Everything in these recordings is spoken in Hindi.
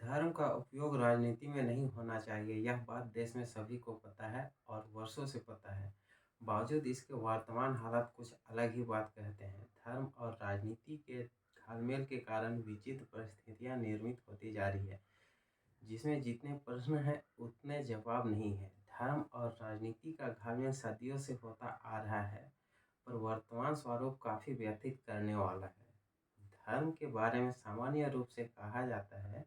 धर्म का उपयोग राजनीति में नहीं होना चाहिए, यह बात देश में सभी को पता है और वर्षों से पता है। बावजूद इसके वर्तमान हालात कुछ अलग ही बात कहते हैं। धर्म और राजनीति के घालमेल के कारण विचित्र परिस्थितियां निर्मित होती जा रही है, जिसमें जितने प्रश्न हैं उतने जवाब नहीं है। धर्म और राजनीति का घालमेल सदियों से होता आ रहा है, पर वर्तमान स्वरूप काफी व्यथित करने वाला है। धर्म के बारे में सामान्य रूप से कहा जाता है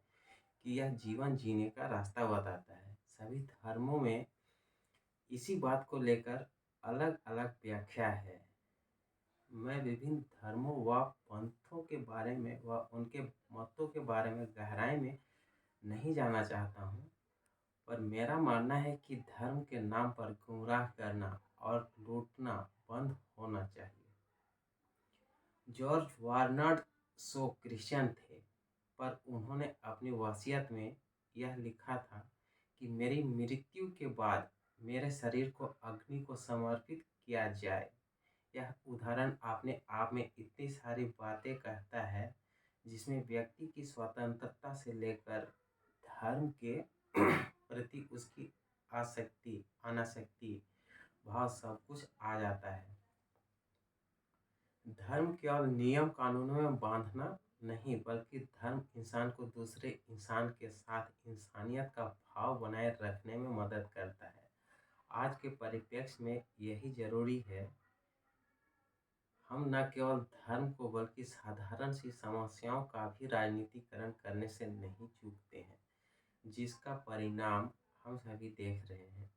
कि यह जीवन जीने का रास्ता बताता है। सभी धर्मों में इसी बात को लेकर अलग-अलग व्याख्या है। मैं विभिन्न धर्मों व पंथों के बारे में व उनके मतों के बारे में गहराई में नहीं जाना चाहता हूँ, पर मेरा मानना है कि धर्म के नाम पर गुमराह करना और लूटना बंद होना चाहिए। जॉर्ज वार्नर शो क्रिश्चियन थे, पर उन्होंने अपनी वसीयत में यह लिखा था कि मेरी मृत्यु के बाद मेरे शरीर को अग्नि को समर्पित किया जाए। यह उदाहरण अपने आप में इतनी सारी बातें कहता है, जिसमें व्यक्ति की स्वतंत्रता से लेकर धर्म के प्रति उसकी आसक्ति, अनासक्ति भाव सब कुछ आ जाता है। धर्म केवल नियम कानूनों में बांधना नहीं, बल्कि धर्म इंसान को दूसरे इंसान के साथ इंसानियत का भाव बनाए रखने में मदद करता है। आज के परिप्रेक्ष्य में यही जरूरी है। हम न केवल धर्म को बल्कि साधारण सी समस्याओं का भी राजनीतिकरण करने से नहीं चूकते हैं, जिसका परिणाम हम सभी देख रहे हैं।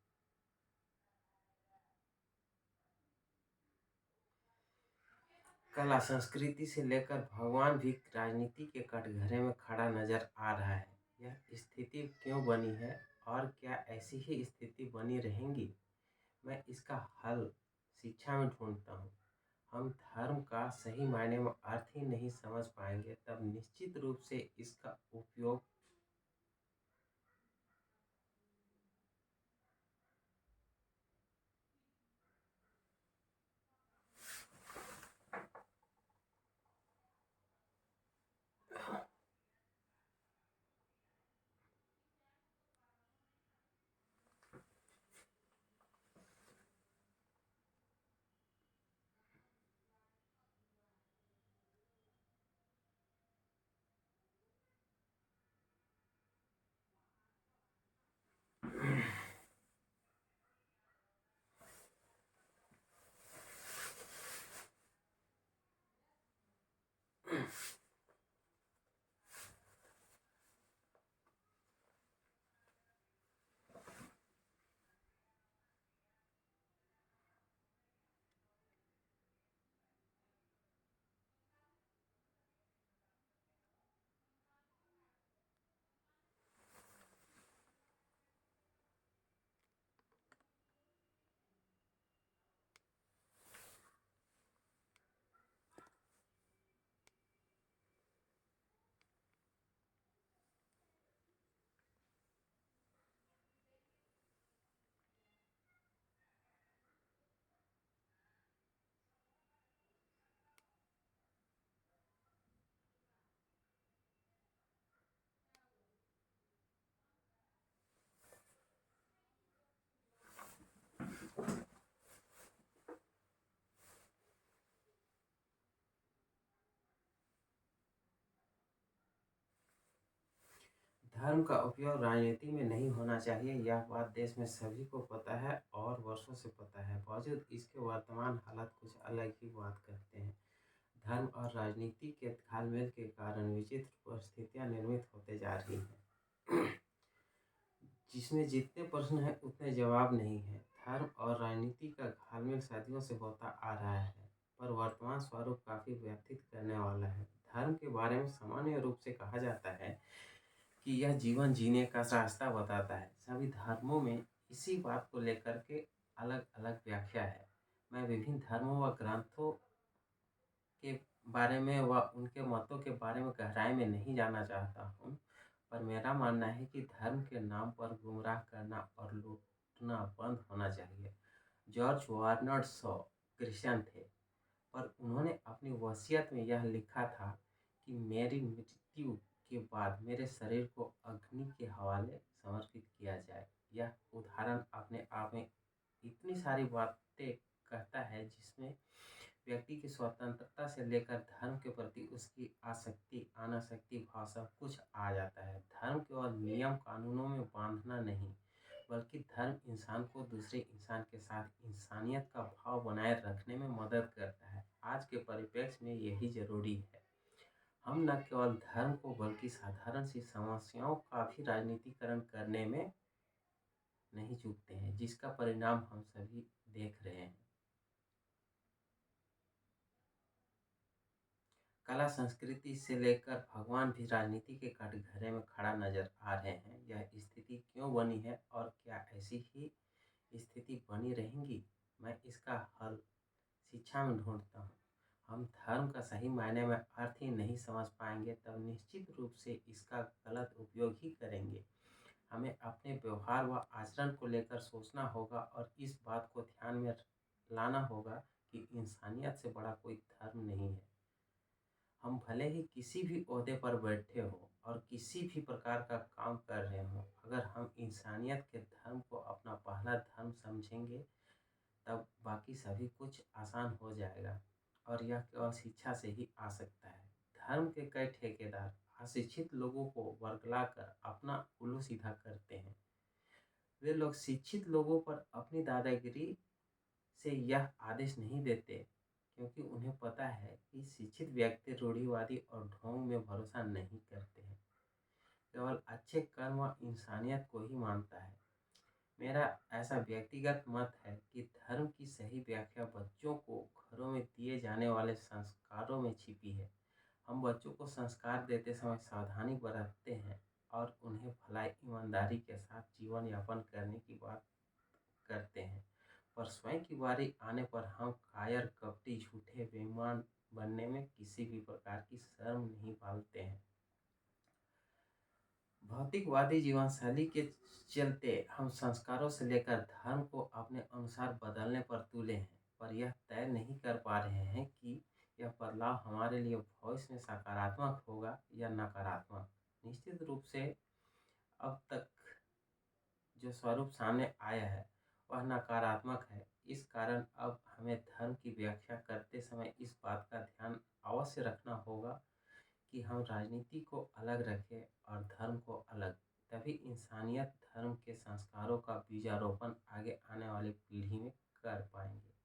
कला संस्कृति से लेकर भगवान भी राजनीति के कटघरे में खड़ा नजर आ रहा है। यह स्थिति क्यों बनी है और क्या ऐसी ही स्थिति बनी रहेंगी? मैं इसका हल शिक्षा में ढूंढता हूँ। हम धर्म का सही मायने में अर्थ ही नहीं समझ पाएंगे, तब निश्चित रूप से इसका उपयोग धर्म का उपयोग राजनीति में नहीं होना चाहिए, यह बात देश में सभी को पता है और वर्षों से पता है। बावजूद इसके वर्तमान हालात कुछ अलग ही बात कहते हैं। धर्म और राजनीति के घालमेल के कारण विचित्र परिस्थितियां निर्मित होते जा रही हैं, जिसमें जितने प्रश्न हैं उतने जवाब नहीं है। धर्म और राजनीति का घालमेल सदियों से होता आ रहा है, पर वर्तमान स्वरूप काफी व्यथित करने वाला है। धर्म के बारे में सामान्य रूप से कहा जाता है कि यह जीवन जीने का रास्ता बताता है। सभी धर्मों में इसी बात को लेकर के अलग-अलग व्याख्या है। मैं विभिन्न धर्मों व ग्रंथों के बारे में व उनके मतों के बारे में गहराई में नहीं जाना चाहता हूँ, पर मेरा मानना है कि धर्म के नाम पर गुमराह करना और लूटना बंद होना चाहिए। जॉर्ज वार्नर शॉ क्रिश्चियन थे, पर उन्होंने अपनी वसीयत में यह लिखा था कि मेरी मृत्यु के बाद मेरे शरीर को अग्नि के हवाले समर्पित किया जाए। यह उदाहरण अपने आप में इतनी सारी बातें कहता है जिसमें व्यक्ति की स्वतंत्रता से लेकर धर्म के प्रति उसकी आसक्ति, अनासक्ति भाव सब कुछ आ जाता है। धर्म केवल नियम कानूनों में बांधना नहीं, बल्कि धर्म इंसान को दूसरे इंसान के साथ इंसानियत का भाव बनाए रखने में मदद करता है। आज के परिप्रेक्ष्य में यही जरूरी है। हम न केवल धर्म को बल्कि साधारण सी समस्याओं का भी राजनीतिकरण करने में नहीं चूकते हैं, जिसका परिणाम हम सभी देख रहे हैं। कला संस्कृति से लेकर भगवान भी राजनीति के कटघरे में खड़ा नजर आ रहे हैं। यह स्थिति क्यों बनी है और क्या ऐसी ही स्थिति बनी रहेंगी? मैं इसका हल शिक्षा में ढूंढता हूँ। हम धर्म का सही मायने में अर्थ ही नहीं समझ पाएंगे तब निश्चित रूप से इसका गलत उपयोग ही करेंगे। हमें अपने व्यवहार व आचरण को लेकर सोचना होगा और इस बात को ध्यान में लाना होगा कि इंसानियत से बड़ा कोई धर्म नहीं है। हम भले ही किसी भी ओहदे पर बैठे हो और किसी भी प्रकार का काम कर रहे हो, अगर हम इंसानियत के धर्म को अपना पहला धर्म समझेंगे तब बाकी सभी कुछ आसान हो जाएगा। और यह केवल शिक्षा से ही आ सकता है। धर्म के कई ठेकेदार अशिक्षित लोगों को वर्गलाकर अपना उल्लू सीधा करते हैं। वे लोग शिक्षित लोगों पर अपनी दादागिरी से यह आदेश नहीं देते, क्योंकि उन्हें पता है कि शिक्षित व्यक्ति रूढ़िवादी और ढोंग में भरोसा नहीं करते हैं, केवल अच्छे कर्म व इंसानियत को ही मानता है। मेरा ऐसा व्यक्तिगत मत है कि धर्म की सही व्याख्या बच्चों को घरों में दिए जाने वाले संस्कारों में छिपी है। हम बच्चों को संस्कार देते समय सावधानी बरतते हैं और उन्हें भलाई ईमानदारी के साथ जीवन यापन करने की बात करते हैं, पर स्वयं की बारी आने पर हम कायर, कपटी, झूठे, बेईमान बनने में किसी भी प्रकार की शर्म नहीं पालते हैं। भौतिकवादी जीवन शैली के चलते हम संस्कारों से लेकर धर्म को अपने अनुसार बदलने पर तुले हैं, पर यह तय नहीं कर पा रहे हैं कि यह बदलाव हमारे लिए भविष्य में सकारात्मक होगा या नकारात्मक। निश्चित रूप से अब तक जो स्वरूप सामने आया है वह नकारात्मक है। इस कारण अब हमें धर्म की व्याख्या करते समय इस बात का ध्यान अवश्य रखना होगा कि हम राजनीति को अलग रखें और धर्म को अलग। तभी इंसानियत धर्म के संस्कारों का बीजारोपण आगे आने वाली पीढ़ी में कर पाएंगे।